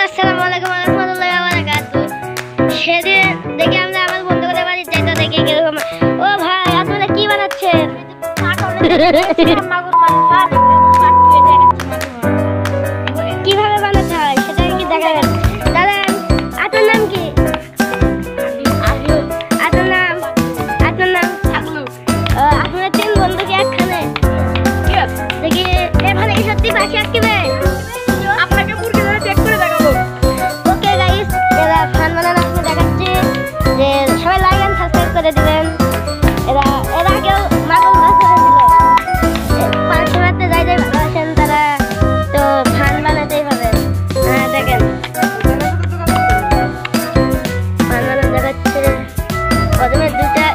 আসসালামু আলাইকুম ওয়া রাহমাতুল্লাহি ওয়া বারাকাতুহু। সেদিন দেখি আমরা আমার বন্ধুদের বাড়ি যাইতে দেখি কিরকম। ও ভাই আপনারা কি বানাচ্ছেন? কিভাবে বানাতে হয় সেটা কি দেখাবেন? দাদা আপনার নাম কি? আপনার নাম আপনারা তিন বন্ধু কি একখানে? দেখি এখানে কি সত্যি পাখি আঁকবে? আপনাকে মুরগি ধরে চেক করে দেখাবো। ওকে গাইস, এরা ফান বানানো আপনি দেখাচ্ছি যে সবাই লাইক এন্ড সাবস্ক্রাইব করে দিবেন। এরা কেউ মাগল গাছ ধরে দিল। পাঁচশো রাতে যাই ভালোবাসেন তারা তো ফান বানাতেই পাবেন। দেখেন ফান বানানো দেখাচ্ছে। প্রথমে দুটা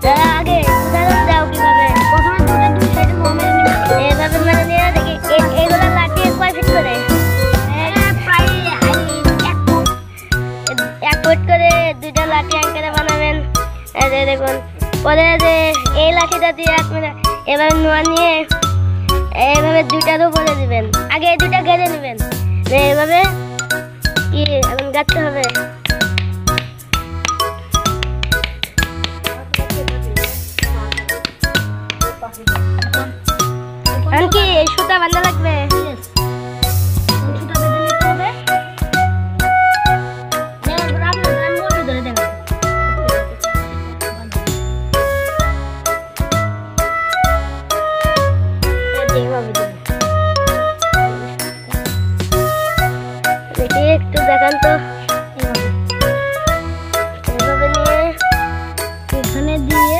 যারা আগে উদাহরণ দাও কিভাবে। প্রথমে দুই সাইডে মোমেন্ট এভাবে মানে নিয়ে দেখি এগুলো লাঠি কয় ফিট করে? এক ফুট করে দুইটা লাঠি আঙ্কেলে বানাবেন। দেখুন পরে যে এই লাঠিটা দিয়ে আপনারা এভাবে নোয়া নিয়ে এইভাবে দুইটার উপরে দিবেন। আগে এই দুইটা গেড়ে নেবেন, এইভাবে কি এখন গাঁথতে হবে। কি সুতা বাঁধা লাগবে? দেখি একটু দেখান তো। এভাবে নিয়ে এখানে দিয়ে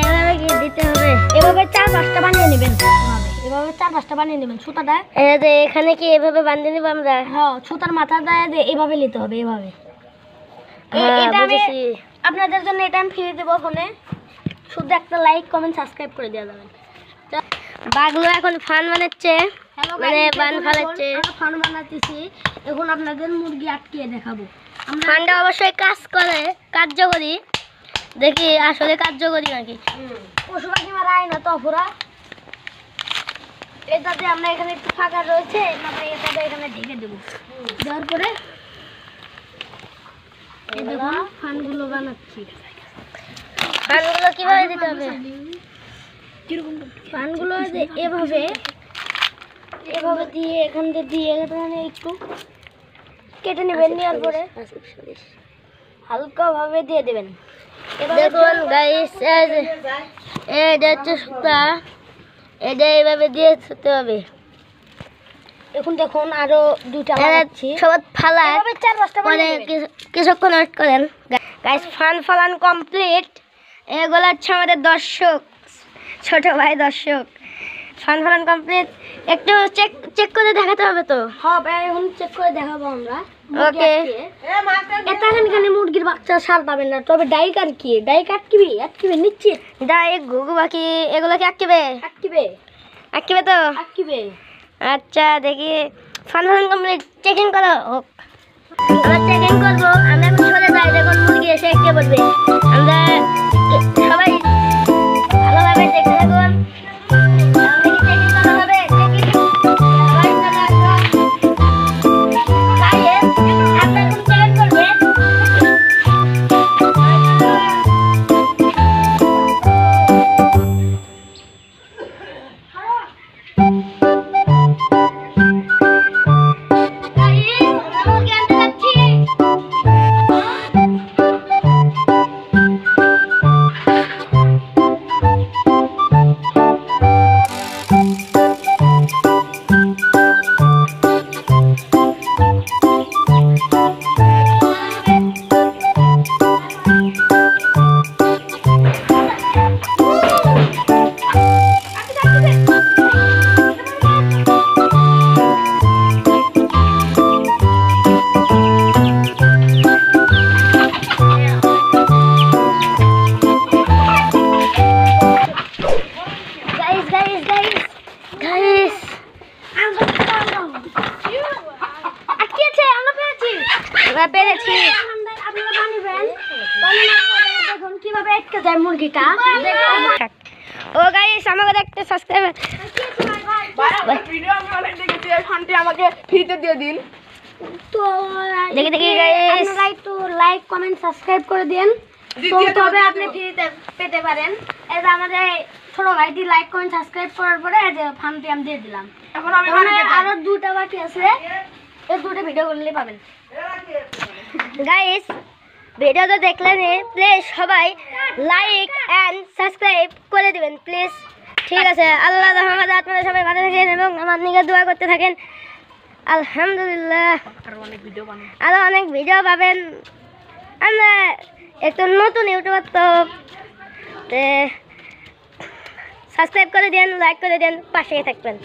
এভাবে কি দিতে হবে? এভাবে 4-5টা বানিয়ে নেবেন। এভাবে 4-5টা বানিয়ে নেবেন সুতাটা। এখানে কি এভাবে বাঁধিয়ে নেব আমরা? হ্যাঁ, সুতার মাথাটা এভাবে নিতে হবে। এভাবে এটা আমি আপনাদের জন্য এটা আমি ফ্রি দেবো ফোনে। শুধু একটা লাইক কমেন্ট সাবস্ক্রাইব করে দেওয়া যাবেন। বাঘগুলো এখন ফান বানাচ্ছে, মানে বান ফালাচ্ছে। ফান বানাতেছি এখন আপনাদের মুরগি আটকিয়ে দেখাবো। ফানটা অবশ্যই কার্যকরী। দেখি আসলে কার্যকরী নাকি। পশু পাখি মারাই না তো পুরা। এটাতে আমরা এখানে একটু ফাঁকা রয়েছে, এটাতে এখানে ঢেকে দেবো। দেওয়ার পরে এই দেখুন ফানগুলো বানাচ্ছি। ফানগুলো কিভাবে দিতে হবে? ফানগুলো এভাবে দিয়ে এখান দিয়ে এখানে একটু কেটে নেবেন। নেওয়ার পরে হালকা ভাবে দিয়ে দেবেন। দেখুন গাইস, এটা হচ্ছে সুতা, এটা এইভাবে দিয়ে দিতে হবে। এখন দেখুন আরো দুটা সবাই ফালায় কিছুক্ষণ ওয়েট করেন। গাইস ফান ফালান কমপ্লিট। এগুলো হচ্ছে আমাদের দর্শক, ছোট ভাই দর্শক। ফান ফালান কমপ্লিট। একটু চেক করে দেখাতে হবে তো। হ্যাঁ ভাই, এখন চেক করে দেখাবো আমরা। ওকে, এখানে মুরগির বাচ্চা সার পাবেন না, তবে ডাই আটকিবে নিচ্ছে। ডাই ঘুঘু পাখি এগুলো কি আটকিবে তো? আচ্ছা দেখি ফান ফালান কমপ্লিট। চেকিং করা হোক। আমরা চেকিং করবো। আমরা এখন চলে যাই। দেখুন মুরগি এসে কে বলবে। আমরা সবাই ভালোভাবে দেখতে থাকুন। পেরেছি। আপনারা বানাবেন, দেখুন কিভাবে আটকে যায় মুরগিটা। ও গাইস, আমাকে একটা সাবস্ক্রাইব ভিডিও আমি অনেক দেখেছি, এই ফান্ডটি আমাকে ফ্রিতে দিয়ে দিন। তো দেখি গাইস, আপনারা একটু লাইক কমেন্ট সাবস্ক্রাইব করে দিন, তো তবে আপনি ফ্রিতে পেতে পারেন। এই যে আমাদের ছোট ভাইটি লাইক কমেন্ট সাবস্ক্রাইব করার পরে এই যে ফান্ডটি আমি দিয়ে দিলাম। এখন আমি আরো 2টা বাকি আছে, এই 2টা ভিডিও করলে পাবেন। গাইস, ভিডিও তো দেখলেন, প্লিজ সবাই লাইক এন্ড সাবস্ক্রাইব করে দিবেন প্লিজ। ঠিক আছে, আল্লাহ রহমতে আপনারা সবাই ভালো থাকেন এবং আমার নিকে দোয়া করতে থাকেন। আলহামদুলিল্লাহ, আরো অনেক ভিডিও পাবেন। আমরা একটু নতুন ইউটিউবার, তো সাবস্ক্রাইব করে দেন, লাইক করে দেন, পাশেই থাকবেন।